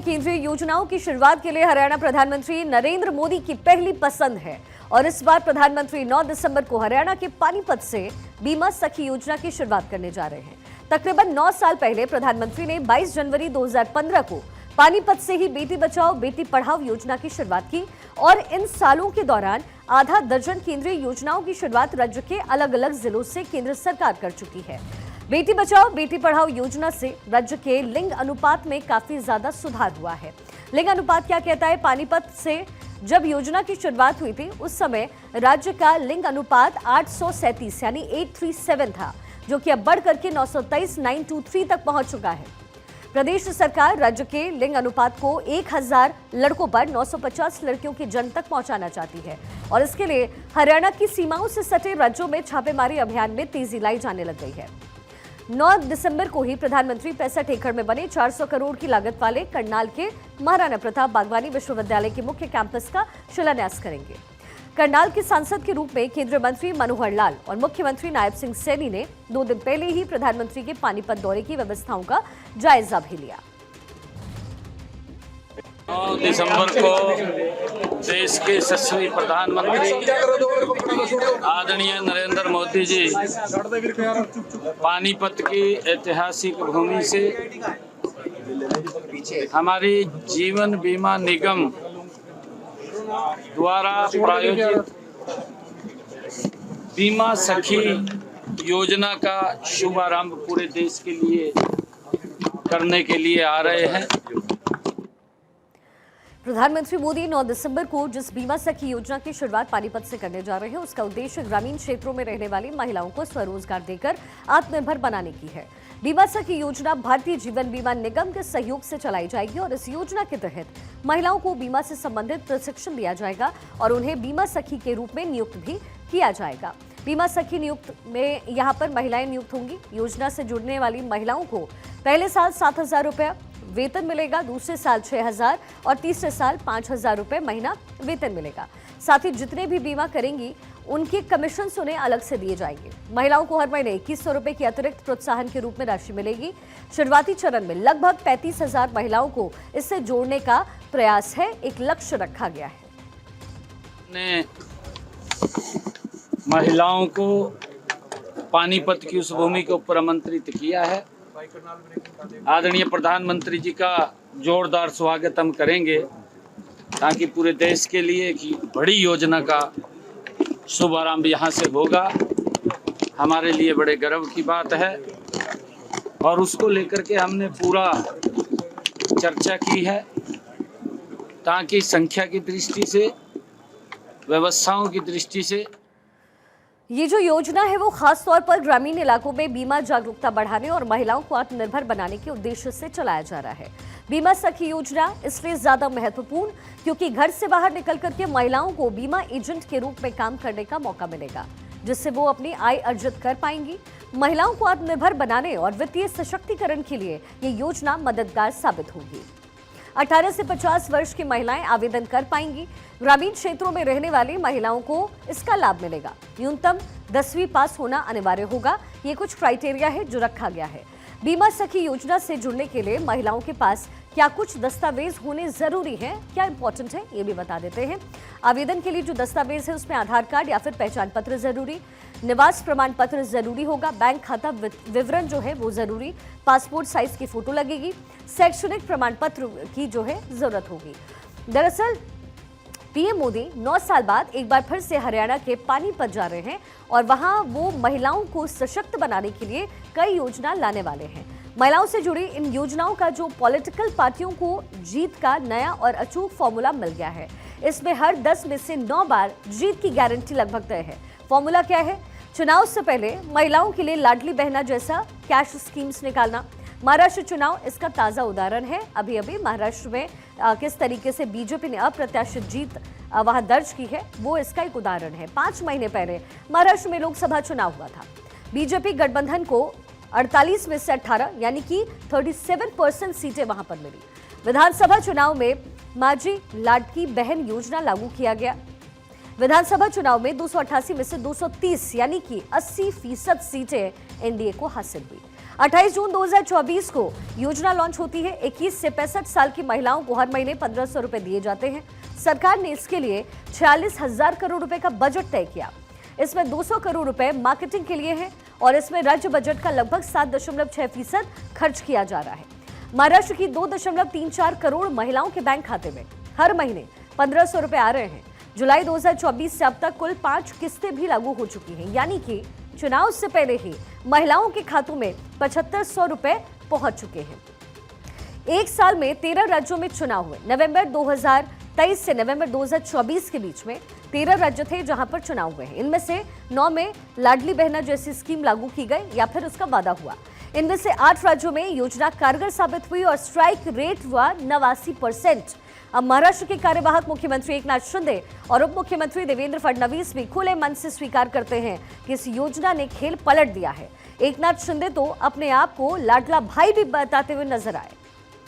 केंद्रीय योजनाओं की शुरुआत के लिए हरियाणा प्रधानमंत्री नरेंद्र मोदी की पहली पसंद है और इस बार प्रधानमंत्री 9 दिसंबर को हरियाणा के पानीपत से बीमा सखी योजना की शुरुआत करने जा रहे हैं। तकरीबन 9 साल पहले प्रधानमंत्री ने 22 जनवरी 2015 को पानीपत से ही बेटी बचाओ बेटी पढ़ाओ योजना की शुरुआत की और इन सालों के दौरान आधा दर्जन केंद्रीय योजनाओं की शुरुआत राज्य के अलग अलग जिलों से केंद्र सरकार कर चुकी है। बेटी बचाओ बेटी पढ़ाओ योजना से राज्य के लिंग अनुपात में काफी ज्यादा सुधार हुआ है। लिंग अनुपात क्या कहता है? पानीपत से जब योजना की शुरुआत हुई थी उस समय राज्य का लिंग अनुपात 837 यानी 837 था, जो कि अब बढ़ करके 923 तक पहुंच चुका है। प्रदेश सरकार राज्य के लिंग अनुपात को 1000 लड़कों पर 950 लड़कियों की जन्म तक पहुंचाना चाहती है और इसके लिए हरियाणा की सीमाओं से सटे राज्यों में छापेमारी अभियान में तेजी लाई जाने लग गई है। 9 दिसंबर को ही प्रधानमंत्री 65 एकड़ में बने 400 करोड़ की लागत वाले करनाल के महाराणा प्रताप बागवानी विश्वविद्यालय के मुख्य कैंपस का शिलान्यास करेंगे। करनाल के सांसद के रूप में केंद्रीय मंत्री मनोहर लाल और मुख्यमंत्री नायब सिंह सैनी ने 2 दिन पहले ही प्रधानमंत्री के पानीपत दौरे की व्यवस्थाओं का जायजा भी लिया। 9 दिसंबर को देश के यशस्वी प्रधानमंत्री आदरणीय नरेंद्र मोदी जी पानीपत की ऐतिहासिक भूमि से हमारी जीवन बीमा निगम द्वारा प्रायोजित बीमा सखी योजना का शुभारंभ पूरे देश के लिए करने के लिए आ रहे हैं। प्रधानमंत्री मोदी 9 दिसंबर को जिस बीमा सखी योजना की शुरुआत पानीपत से करने जा रहे हैं उसका उद्देश्य ग्रामीण क्षेत्रों में रहने वाली महिलाओं को स्वरोजगार देकर आत्मनिर्भर बनाने की है। बीमा सखी योजना भारतीय जीवन बीमा निगम के सहयोग से चलाई जाएगी और इस योजना के तहत महिलाओं को बीमा से संबंधित प्रशिक्षण दिया जाएगा और उन्हें बीमा सखी के रूप में नियुक्त भी किया जाएगा। बीमा सखी नियुक्त में यहाँ पर महिलाएं नियुक्त होंगी। योजना से जुड़ने वाली महिलाओं को पहले साल 7,000 रुपये वेतन मिलेगा, दूसरे साल 6,000 और तीसरे साल 5,000 रुपये महीना वेतन मिलेगा। साथ ही जितने भी बीमा करेंगी उनके कमीशन उन्हें अलग से दिए जाएंगे। महिलाओं को हर महीने 2100 रुपये की अतिरिक्त प्रोत्साहन के रूप में राशि मिलेगी। शुरुआती चरण में लगभग 35,000 महिलाओं को इससे जोड़ने का प्रयास है। एक लक्ष्य रखा गया है। ने महिलाओं को पानीपत की उस भूमि के ऊपर आमंत्रित किया है। आदरणीय प्रधानमंत्री जी का जोरदार स्वागत हम करेंगे ताकि पूरे देश के लिए एक बड़ी योजना का शुभारंभ यहाँ से होगा। हमारे लिए बड़े गर्व की बात है और उसको लेकर के हमने पूरा चर्चा की है ताकि संख्या की दृष्टि से, व्यवस्थाओं की दृष्टि से ये जो योजना है वो खास तौर पर ग्रामीण इलाकों में बीमा जागरूकता बढ़ाने और महिलाओं को आत्मनिर्भर बनाने के उद्देश्य से चलाया जा रहा है। बीमा सखी योजना इसलिए ज्यादा महत्वपूर्ण क्योंकि घर से बाहर निकल करके महिलाओं को बीमा एजेंट के रूप में काम करने का मौका मिलेगा, जिससे वो अपनी आय अर्जित कर पाएंगी। महिलाओं को आत्मनिर्भर बनाने और वित्तीय सशक्तिकरण के लिए ये योजना मददगार साबित होगी। 18 से 50 वर्ष की महिलाएं आवेदन कर पाएंगी। ग्रामीण क्षेत्रों में रहने वाली महिलाओं को इसका लाभ मिलेगा। न्यूनतम 10वीं पास होना अनिवार्य होगा। ये कुछ क्राइटेरिया है जो रखा गया है। बीमा सखी योजना से जुड़ने के लिए महिलाओं के पास क्या कुछ दस्तावेज होने जरूरी हैं, क्या इंपॉर्टेंट है, ये भी बता देते हैं। आवेदन के लिए जो दस्तावेज है उसमें आधार कार्ड या फिर पहचान पत्र जरूरी, निवास प्रमाण पत्र जरूरी होगा, बैंक खाता विवरण जो है वो जरूरी, पासपोर्ट साइज की फोटो लगेगी, शैक्षणिक प्रमाण पत्र की जो है जरूरत होगी। दरअसल पीएम मोदी 9 साल बाद एक बार फिर से हरियाणा के पानीपत जा रहे हैं और वहां वो महिलाओं को सशक्त बनाने के लिए कई योजना लाने वाले हैं। महिलाओं से जुड़ी इन योजनाओं का जो पॉलिटिकल पार्टियों को जीत का नया और अचूक फॉर्मूला मिल गया है। इसमें हर 10 में से 9 बार जीत की गारंटी लगभग तय है। फॉर्मूला क्या है? चुनाव से पहले महिलाओं के लिए लाडली बहना जैसा कैश स्कीम्स निकालना। महाराष्ट्र चुनाव इसका ताजा उदाहरण है। अभी अभी महाराष्ट्र में किस तरीके से बीजेपी ने अप्रत्याशित जीत वहां दर्ज की है, वो इसका एक उदाहरण है। 5 महीने पहले महाराष्ट्र में लोकसभा चुनाव हुआ था। बीजेपी गठबंधन को 48 में से 18 यानी कि 37% सीटें वहां पर मिली। विधानसभा चुनाव में माझी लाडकी बहन योजना लागू किया गया। विधानसभा चुनाव में 288 में से 230 यानी कि 80% सीटें एनडीए को हासिल हुई। 28 जून 2024 को योजना लॉन्च होती है। 21 से 65 साल की महिलाओं को हर महीने 1500 रुपए दिए जाते हैं। सरकार ने इसके लिए 46,000 करोड़ रुपए का बजट तय किया। इसमें 200 करोड़ रुपए मार्केटिंग के लिए है और इसमें राज्य बजट का लगभग 7.6% खर्च किया जा रहा है। महाराष्ट्र की 2.34 करोड़ महिलाओं के बैंक खाते में हर महीने 1500 रुपए आ रहे हैं। जुलाई 2024 से अब तक कुल 5 किस्तें भी लागू हो चुकी हैं, यानी कि चुनाव से पहले ही महिलाओं के खातों में 7500 रुपए पहुंच चुके हैं। एक साल में 13 राज्यों में चुनाव हुए। नवंबर 2023 से नवंबर 2024 के बीच में 13 राज्य थे जहां पर चुनाव हुए हैं। इनमें से 9 में लाडली बहना जैसी स्कीम लागू की गई या फिर उसका वादा हुआ। इनमें से 8 राज्यों में योजना कारगर साबित हुई और स्ट्राइक रेट हुआ 89%। अब महाराष्ट्र के कार्यवाहक मुख्यमंत्री एकनाथ शिंदे और उप मुख्यमंत्री देवेंद्र फडणवीस भी खुले मन से स्वीकार करते हैं कि इस योजना ने खेल पलट दिया है। एकनाथ शिंदे तो अपने आप को लाडला भाई भी बताते हुए नजर आए।